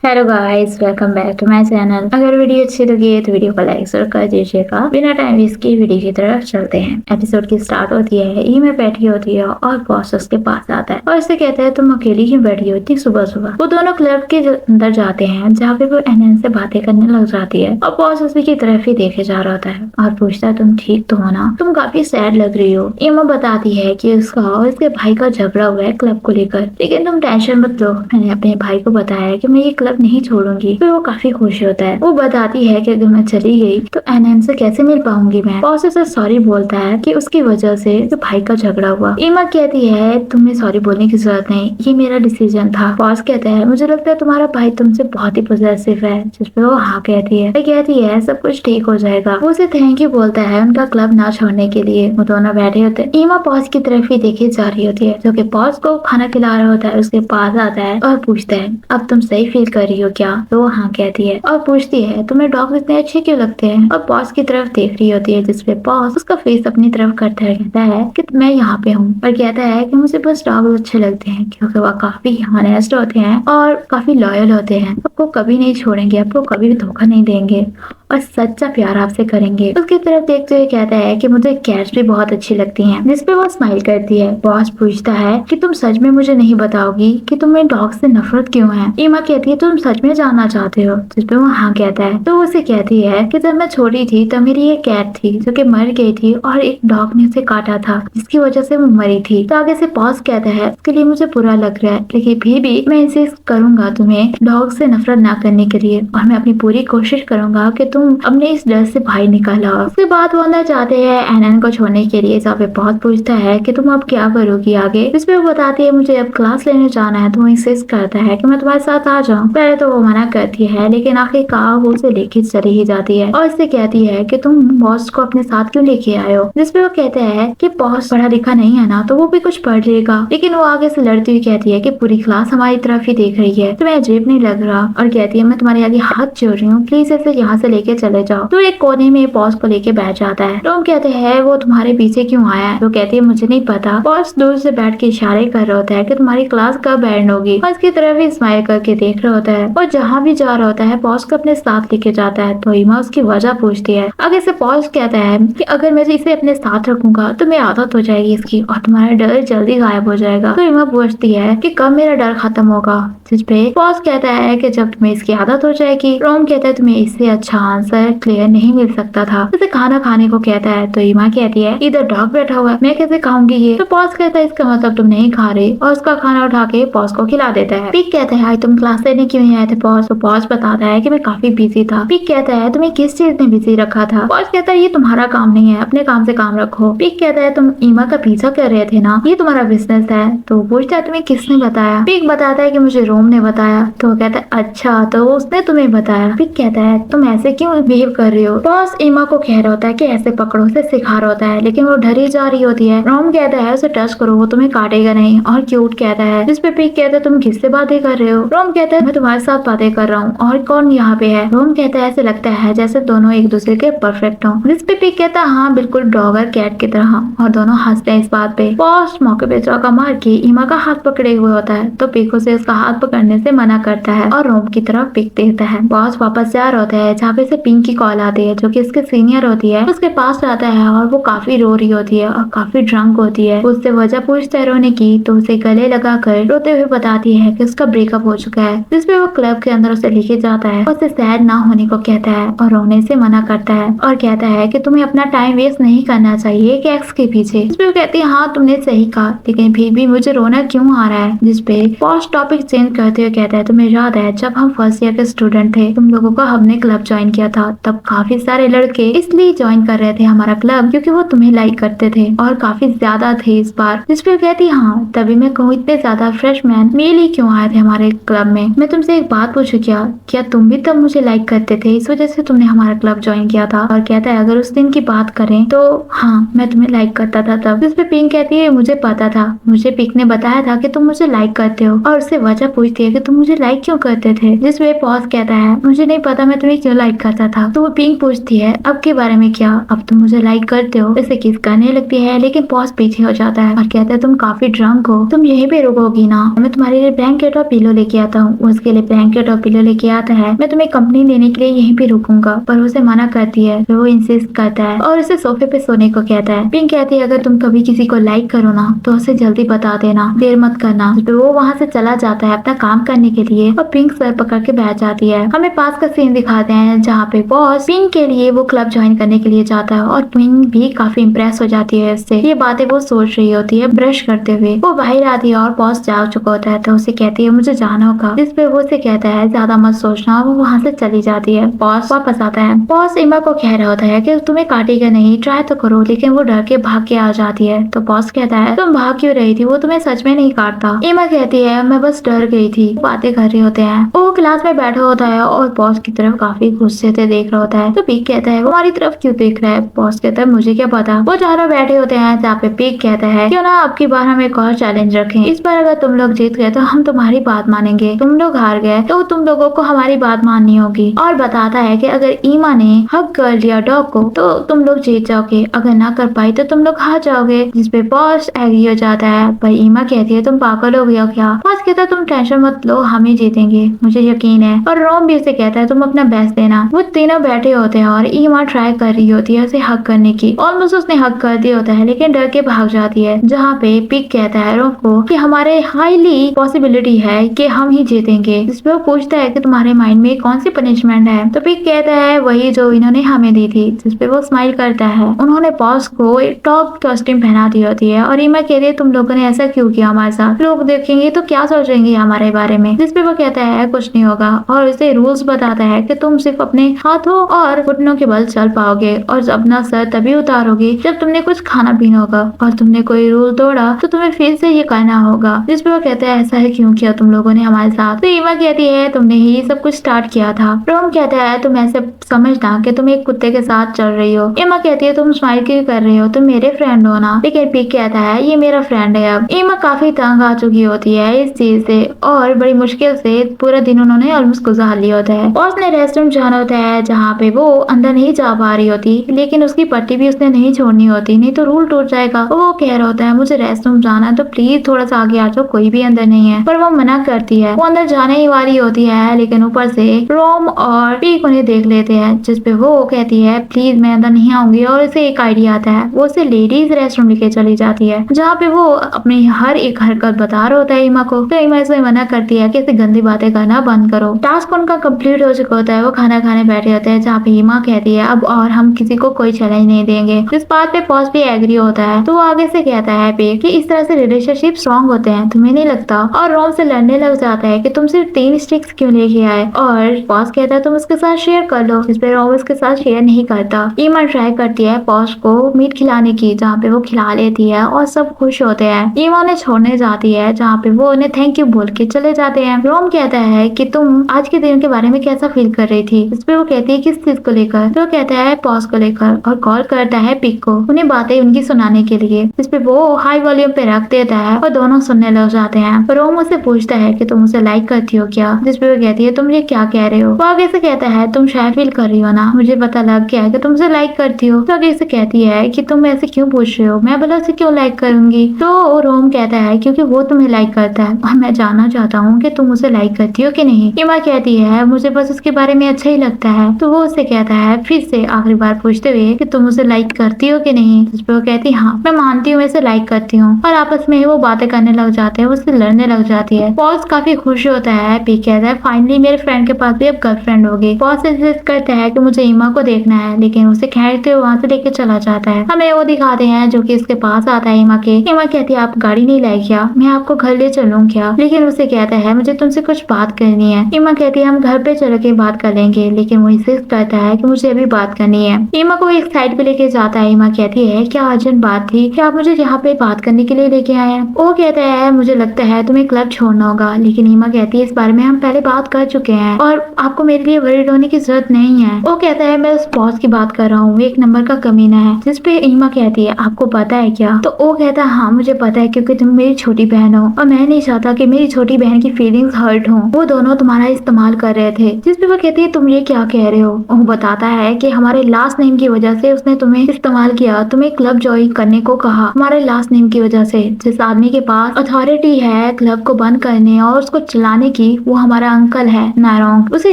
Hello guys, welcome back to my channel. अगर video अच्छी लगी है तो वीडियो को लाइक जरूर कर दीजिएगा। बिना टाइम वेस्ट किए वीडियो की तरफ चलते हैं। एपिसोड की स्टार्ट होती है, ई में बैठी होती है और बॉस उसके पास आता है और उससे कहता है तुम अकेली ही बैठी होती सुबह सुबह। वो दोनों क्लब के अंदर जाते हैं जहाँ पे वो एनएन से बातें करने लग जाती है और बॉस उसी की तरफ ही देखे जा रहा होता है और पूछता है तुम ठीक तो हो ना, तुम काफी सैड लग रही हो। ईमा बताती है कि उसका और उसके भाई का झगड़ा हुआ है क्लब को लेकर, लेकिन तुम टेंशन मत लो, मैंने अपने भाई को बताया है कि मैं ये क्लब नहीं छोड़ूंगी। फिर वो काफी खुश होता है। वो बताती है कि अगर मैं चली गई तो एनएन से कैसे मिल पाऊंगी मैं। बॉस उसे सॉरी बोलता है कि उसकी वजह से जो भाई का झगड़ा हुआ। ईमा कहती है तुम्हें सॉरी बोलने की जरूरत नहीं, ये मेरा डिसीजन था। बॉस कहता है मुझे लगता है तुम्हारा भाई तुमसे बहुत ही पॉसेसिव है, जिसपे वो हाँ कहती है। वो कहती है सब कुछ ठीक हो जाएगा। वो उसे थैंक यू बोलता है उनका क्लब ना छोड़ने के लिए। वो दोनों बैठे होते हैं। ईमा बॉस की तरफ ही देखी जा रही होती है, जो कि बॉस को खाना खिला रहा होता है। उसके पास आता है और पूछता है अब तुम सही फील कर रही हो क्या। तो वो हाँ कहती है और पूछती है तुम्हें डॉग इतने अच्छे क्यों लगते हैं। और बॉस की तरफ देख रही होती है, जिसपे बॉस उसका फेस अपनी तरफ करता है, कहता है कि मैं यहाँ पे हूँ। और कहता है कि मुझे बस डॉग अच्छे लगते हैं क्योंकि वो काफी हॉनेस्ट होते हैं और काफी लॉयल होते हैं। आपको कभी नहीं छोड़ेंगे, आपको कभी भी धोखा नहीं देंगे और सच्चा प्यार आपसे करेंगे। उसकी तरफ देखते हुए कहता है कि मुझे कैट्स भी बहुत अच्छी लगती हैं, जिसपे वो स्माइल करती है। बॉस पूछता है कि तुम सच में मुझे नहीं बताओगी कि तुम्हें डॉग से नफरत क्यों है। ईमा कहती है तुम सच में जानना चाहते हो, जिसपे वो हाँ कहता है। तो उसे कहती है कि जब मैं छोटी थी तब मेरी एक कैट थी जो कि मर गई थी और एक डॉग ने उसे काटा था, जिसकी वजह से वो मरी थी। तो आगे से बॉस कहता है उसके लिए मुझे बुरा लग रहा है, लेकिन फिर भी मैं इंसिस्ट करूंगा तुम्हें डॉग से नफरत ना करने के लिए और मैं अपनी पूरी कोशिश करूंगा कि तुम अपने इस डर से बाहर निकल आओ। उसके बाद वो अंदर जाते हैं एनएन को छोड़ने के लिए, जहाँ पे बहुत पूछता है कि तुम अब क्या करोगी आगे। इसमें वो बताती है मुझे अब क्लास लेने जाना है। तो वो इंसिस्ट करता है कि मैं तुम्हारे साथ आ जाऊँ। पहले तो वो मना करती है, लेकिन आखिरकार वो उसे लेके चली ही जाती है और उससे कहती है कि तुम बॉस को अपने साथ क्यों लेके आए हो। जिसपे वो कहते हैं कि बॉस पढ़ा लिखा नहीं है ना, तो वो भी कुछ पढ़ लेगा। लेकिन वो आगे से लड़ती हुई कहती है कि पूरी क्लास हमारी तरफ ही देख रही है, तुम्हें अजीब नहीं लग रहा। और कहती है मैं तुम्हारे आगे हाथ जोड़ रही हूँ, प्लीज इसे यहाँ से लेके चले जाओ। तो एक कोने में बॉस को लेके बैठ जाता है। तो कहते हैं वो तुम्हारे पीछे क्यों आया है। तो कहती है मुझे नहीं पता। बॉस दूर से बैठ के इशारे कर रहा होता है कि तुम्हारी क्लास कब एंड होगी और उसकी तरफ ही स्माइल करके देख रहा होता है और जहाँ भी जा रहा होता है बॉस को अपने साथ लेके जाता है। तो ईमा उसकी वजह पूछती है। आगे से बॉस कहता है कि अगर मैं इसे अपने साथ रखूंगा तो मेरी आदत हो जाएगी इसकी और तुम्हारा डर जल्दी गायब हो जाएगा। तो ईमा पूछती है कि कब मेरा डर खत्म होगा। जिसपे बॉस कहता है कि जब तुम्हें इसकी आदत हो जाएगी। रोम कहता है तुम्हें इससे अच्छा आंसर क्लियर नहीं मिल सकता था। उसे खाना खाने को कहता है। तो ईमा कहती है इधर डॉग बैठा हुआ है, मैं कैसे खाऊंगी ये। तो बॉस कहता है इसका मतलब तुम नहीं खा रहे और उसका खाना उठा के बॉस को खिला देता है। पिक कहता है आज तुम क्लास लेने क्यों नहीं आए थे बॉस। तो बॉस बताता है कि मैं काफी बिजी था। पिक कहता है तुम्हें किस चीज ने बिजी रखा था। बॉस कहता है ये तुम्हारा काम नहीं है, अपने काम से काम रखो। पिक कहता है तुम ईमा का पीछा कर रहे थे ना, ये तुम्हारा बिजनेस है। तो पूछता है तुम्हें किसने बताया। पिक बताता है कि मुझे रोम ने बताया। तो वो कहता है अच्छा तो उसने तुम्हें बताया। पिक कहता है तुम ऐसे क्यों बिहेव कर रहे हो। बॉस ईमा को कह रहा होता है कि ऐसे पकड़ो, उसे सिखा रहा होता है, लेकिन वो डरी जा रही होती है। रोम कहता है उसे टच करो, वो तुम्हें काटेगा नहीं। और क्यूट कहता है। जिसपे पिक कहता है तुम किससे बातें कर रहे हो। रोम कहता है मैं तुम्हारे साथ बातें कर रहा हूँ और कौन यहाँ पे है। रोम कहता है ऐसे लगता है जैसे दोनों एक दूसरे के परफेक्ट हो। जिसपे पिक कहता है हाँ बिल्कुल डॉग और कैट की तरह। और दोनों हंसते हैं इस बात पे। बॉस मौके पे चौका मार के ईमा का हाथ पकड़े हुए होता है। तो पिक उसे उसका हाथ पकड़ने से मना करता है और रोम की तरफ पिक देता है। बॉस वापस जा रहा होता है जहाँ पे से पिंक की कॉल आती है, जो कि इसके सीनियर होती है। उसके पास जाता है और वो काफी रो रही होती है और काफी ड्रंक होती है। उससे वजह पूछता है रोने की। तो उसे गले लगाकर रोते हुए बताती है कि उसका ब्रेकअप हो चुका है। जिसपे वो क्लब के अंदर उसे लेके जाता है, उसे सैड ना होने को कहता है और रोने से मना करता है और कहता है कि तुम्हें अपना टाइम वेस्ट नहीं करना चाहिए एक एक्स के पीछे। जिसपे वो कहती है हाँ तुमने सही कहा, लेकिन फिर भी मुझे रोना क्यों आ रहा है। जिसपे बॉस टॉपिक चेंज करते हुए कहता है तुम्हें याद है जब हम फर्स्ट ईयर के स्टूडेंट थे, तुम लोगों को हमने क्लब ज्वाइन किया था, तब काफी सारे लड़के इसलिए ज्वाइन कर रहे थे हमारा क्लब क्योंकि वो तुम्हें लाइक करते थे और काफी ज्यादा थे इस बार। जिसपे कहती हाँ तभी मैं कहूँ इतने ज्यादा फ्रेशमैन मेल ही क्यों आए थे हमारे क्लब में। मैं तुमसे एक बात पूछूं क्या तुम भी तब मुझे लाइक करते थे, इस वजह से तुमने हमारा क्लब ज्वाइन किया था। और कहता है अगर उस दिन की बात करें तो हाँ मैं तुम्हें लाइक करता था तब। जिसपे पिंक कहती है मुझे पता था, मुझे पिंक ने बताया था कि तुम मुझे लाइक करते हो। और उससे वजह पूछती है कि तुम मुझे लाइक क्यों करते थे। जिसपे बॉस कहता है मुझे नहीं पता मैं तुम्हें क्यों लाइक करता था। तो वो पिंक पूछती है अब के बारे में क्या, अब तुम मुझे लाइक करते हो, इसे किस करने लगती है, लेकिन बॉस पीछे हो जाता है और कहता है तुम काफी ड्रंक हो, तुम यहीं पे रुकोगी ना, मैं तुम्हारे लिए ब्लैंकेट और पिलो लेके आता हूँ। उसके लिए ब्लैंकेट और पिलो लेके आता है, मैं तुम्हें कंपनी देने के लिए यहीं पे रुकूंगा, पर उसे मना करती है। वो इंसिस्ट करता है और उसे सोफे पे सोने को कहता है। पिंक कहती है अगर तुम कभी किसी को लाइक करो ना तो उसे जल्दी बता देना, देर मत करना। तो वो वहाँ से चला जाता है अपना काम करने के लिए और पिंक सर पकड़ के बैठ जाती है। हमें पास का सीन दिखाते हैं जहाँ पे बॉस पिंक के लिए वो क्लब ज्वाइन करने के लिए जाता है और पिंक भी काफी इम्प्रेस हो जाती है इससे। ये बातें वो सोच रही होती है ब्रश करते हुए। वो बाहर आती है और बॉस जा चुका होता है तो उसे कहती है मुझे जाना होगा, जिस पे वो उसे कहता है ज्यादा मत सोचना। वो वहाँ से चली जाती है। बॉस वापस आता है। बॉस एमा को कह रहा होता है कि तुम्हें काटेगा नहीं, ट्राई तो करो, लेकिन वो डर के भाग के आ जाती है। तो बॉस कहता है तुम भाग क्यों रही थी, वो तुम्हें सच में नहीं काटता। एमा कहती है मैं बस डर गई थी। बातें कर रहे होते हैं। वो क्लास में बैठा होता है और बॉस की तरफ काफी गुस्से से देख रहा होता है। तो पिक कहता है वो हमारी तरफ क्यों देख रहा है। बॉस कहता है मुझे क्या पता। वो चारों बैठे होते हैं जहाँ पे पिक कहता है क्यों ना अब की बार हम एक और चैलेंज रखें, इस बार अगर तुम लोग जीत गए तो हम तुम्हारी बात मानेंगे, तुम लोग हार गए तो तुम लोगों को हमारी बात माननी होगी। और बताता है कि अगर ईमा ने हक कर लिया डॉग को तो तुम लोग जीत जाओगे, अगर ना कर पाई तो तुम लोग हार जाओगे। जिसपे बॉस एग्री हो जाता है। पर ईमा कहती है तुम पागल हो गया क्या। बॉस कहता है तुम टेंशन मत लो, हम ही जीतेंगे, मुझे यकीन है। और रोम भी उसे कहता है तुम अपना बेस्ट देना। वो तीनों बैठे होते हैं और ईमा ट्राई कर रही होती है उसे हक करने की। ऑलमोस्ट उसने हक कर दिया होता है लेकिन डर के भाग जाती है। जहाँ पे पिक कहता है रोम को कि हमारे हाईली पॉसिबिलिटी है कि हम ही जीतेंगे। जिसपे वो पूछता है कि तुम्हारे माइंड में कौन सी पनिशमेंट है। तो पिक कहता है वही जो इन्होंने हमें दी थी। जिसपे वो स्माइल करता है। उन्होंने बॉस को एक टॉप कॉस्ट्यूम पहना दी होती है और ईमा कहती है तुम लोगों ने ऐसा क्यों किया हमारे साथ, लोग देखेंगे तो क्या सोचेंगे हमारे बारे में। जिसपे वो कहता है कुछ नहीं होगा और उसे रूल्स बताता है कि तुम सिर्फ अपने हाथों और घुटनों के बल चल पाओगे और अपना सर तभी उतारोगे जब तुमने कुछ खाना पीना होगा, और तुमने कोई रूल तोड़ा तो तुम्हें फिर से ये करना होगा। जिसपे वो कहता है ऐसा है क्यों किया तुम लोगों ने हमारे साथ। तो ईमा कहती है तुमने ही सब कुछ स्टार्ट किया था। रोम कहता है तुम ऐसे समझना कि तुम एक कुत्ते के साथ चल रही हो। ईमा कहती है तुम स्माइल क्यों कर रही हो, तुम मेरे फ्रेंड हो ना। लेकिन पिक कहता है ये मेरा फ्रेंड है। अब ईमा काफी तंग आ चुकी होती है इस चीज से और बड़ी मुश्किल से पूरा दिन उन्होंने ऑलमोस्ट गुजार लिया होता है। बॉस ने रेस्टोरेंट जाना होता है जहाँ पे वो अंदर नहीं जा पा रही होती, लेकिन उसकी पट्टी भी उसने नहीं छोड़नी होती, नहीं तो रूल टूट जाएगा। वो कह रहा होता है मुझे रेस्टोरेंट जाना है तो प्लीज थोड़ा सा आगे आ जाओ, कोई भी अंदर नहीं है। पर वो मना करती है। वो अंदर जाने ही वाली होती है लेकिन ऊपर से रोम और पिक उन्हें देख लेते हैं। जिसपे वो कहती है प्लीज मैं अंदर नहीं आऊंगी और उसे एक आइडिया आता है। वो उसे लेडीज रेस्टोरेंट लेके चली जाती है जहाँ पे वो अपनी हर एक हरकत बता रहा होता है ईमा को। तो ईमा इसे मना करती है कि इसे गंदी बातें करना बंद करो। टास्क उनका कंप्लीट हो चुका होता है। वो खाना खाने बैठे होते हैं जहाँ पे ईमा कहती है अब और हम किसी को कोई चैलेंज नहीं देंगे। इस बात पे बॉस भी एग्री होता है। तो वो आगे से कहता है पे कि इस तरह से रिलेशनशिप स्ट्रॉन्ग होते हैं, तुम्हें नहीं लगता। और रोम से लड़ने लग जाता है कि तुम सिर्फ 3 स्टिक्स क्यों लेके आए। और बॉस कहता है तुम उसके साथ शेयर कर लो। जिस पे रोम उसके साथ शेयर नहीं करता। ईमा ट्राई करती है बॉस को मीट खिलाने की जहाँ पे वो खिला लेती है और सब खुश होते हैं। ईमा उन्हें छोड़ने जाती है जहाँ पे वो उन्हें थैंक यू बोल के चले जाते हैं। रोम कहता है कि तुम आज के दिन के बारे में कैसा फील कर रही थी। इस पे वो कहती है किस चीज को लेकर। तो कहता है बॉस को लेकर और कॉल करता है पिक को उन्हें बातें उनकी सुनाने के लिए। इस पे वो हाई वॉल्यूम पे रख देता है और दोनों सुनने लग जाते हैं। रोम उससे पूछता है कि तुम उसे लाइक करती हो क्या। जिस पे वो कहती है तुम ये क्या कह रहे हो। वो आगे से कहता है तुम शायद फील कर रही हो ना, मुझे पता लग गया कि तुम उसे लाइक करती हो। तो आगे से कहती है कि तुम ऐसे क्यों पूछ रहे हो, मैं भला उसे क्यों लाइक करूंगी। तो रोम कहता है क्योंकि वो तुम्हें लाइक करता है और मैं जानना चाहता हूँ कि तुम उसे लाइक करती हो कि नहीं। ईमा कहती है मुझे बस उसके बारे में अच्छा ही लगता है। तो वो उससे कहता है फिर से आखिरी बार पूछते हुए कि तुम उसे लाइक करती हो कि नहीं। जिस पे वो कहती है हाँ मैं मानती हूँ, इसे लाइक करती हूँ। और आपस में ही वो बातें करने लग जाते हैं, उससे लड़ने लग जाती है। बॉस काफी खुश होता है। पी कहता है फाइनली मेरे फ्रेंड के पास भी अब गर्लफ्रेंड होगी। बॉस इंसिस्ट करता है कि मुझे ईमा को देखना है लेकिन उसे खींचते हुए वहाँ से लेके चला जाता है। हमें वो दिखाते हैं जो कि इसके पास आता है ईमा के। ईमा कहती है आप गाड़ी नहीं लाई क्या, मैं आपको घर ले चलूँ क्या। लेकिन उसे कहता है मुझे तुमसे कुछ बात करनी है। ईमा कहती है हम घर पे चल के बात कर लेंगे, लेकिन वो इंसिस्ट करता है कि मुझे अभी बात करनी है। ईमा को एक साइड पे लेके जाता है। ईमा कहती है क्या अर्जेंट बात थी, क्या आप मुझे यहाँ पे बात करने के लिए लेके आए हैं। वो कहता है मुझे लगता है तुम्हें क्लब छोड़ना होगा। लेकिन ईमा कहती है इस बारे में हम पहले बात कर चुके हैं और आपको मेरे लिए वरीड होने की जरूरत नहीं है। वो कहता है मैं उस बॉस की बात कर रहा हूँ, एक नंबर का कमीना है। जिस पे ईमा कहती है आपको पता है क्या। तो वो कहता है हाँ मुझे पता है क्योंकि तुम मेरी छोटी बहन हो और मैं नहीं चाहता कि मेरी छोटी बहन की फीलिंग्स हर्ट हो। वो दोनों दोनों तुम्हारा इस्तेमाल कर रहे थे। जिस पे वो कहती है तुम ये क्या कह रहे हो। वो बताता है कि हमारे लास्ट नेम की वजह से उसने तुम्हें इस्तेमाल किया, तुम्हें क्लब ज्वाइन करने को कहा हमारे लास्ट नेम की वजह से। जिस आदमी के पास अथॉरिटी है क्लब को बंद करने और उसको चलाने की, वो हमारा अंकल है नारोंग। उसे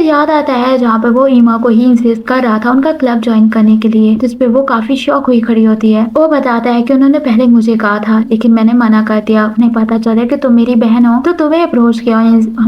याद आता है जहाँ पे वो ईमा को ही इंसिस्ट कर रहा था उनका क्लब ज्वाइन करने के लिए, जिस पे वो काफी शौक हुई खड़ी होती है। वो बताता है कि उन्होंने पहले मुझे कहा था लेकिन मैंने मना कर दिया। उन्हें पता चला कि तुम मेरी बहन हो तो तुम्हें अप्रोच किया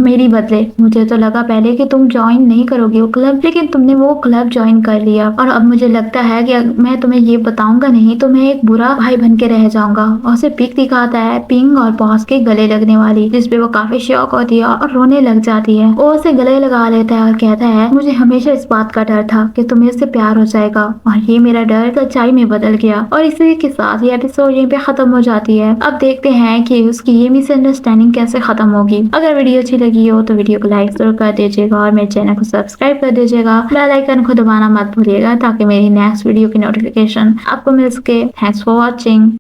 मेरी बदले। मुझे तो लगा पहले कि तुम ज्वाइन नहीं करोगे वो क्लब, लेकिन तुमने वो क्लब ज्वाइन कर लिया और अब मुझे लगता है कि मैं तुम्हें ये बताऊंगा नहीं तो मैं एक बुरा भाई बन के रह जाऊंगा। और उसे पिक दिखाता है पिंग और बॉस के गले लगने वाली, जिसपे वो काफी शौक होती है और रोने लग जाती है। वो उसे गले लगा लेता है और कहता है मुझे हमेशा इस बात का डर था कि तुम्हें उससे प्यार हो जाएगा और ये मेरा डर सच्चाई में बदल गया। और इसी के साथ ये एपिसोड यहीं पे खत्म हो जाती है। अब देखते हैं कि उसकी ये मिसअंडरस्टैंडिंग कैसे खत्म होगी। अगर वीडियो अच्छी लगी हो तो वीडियो को लाइक जरूर कर दीजिएगा और मेरे चैनल को सब्सक्राइब कर दीजिएगा। बेल आइकन को दबाना मत भूलिएगा ताकि मेरी नेक्स्ट वीडियो की नोटिफिकेशन आपको मिल सके। Thanks for watching.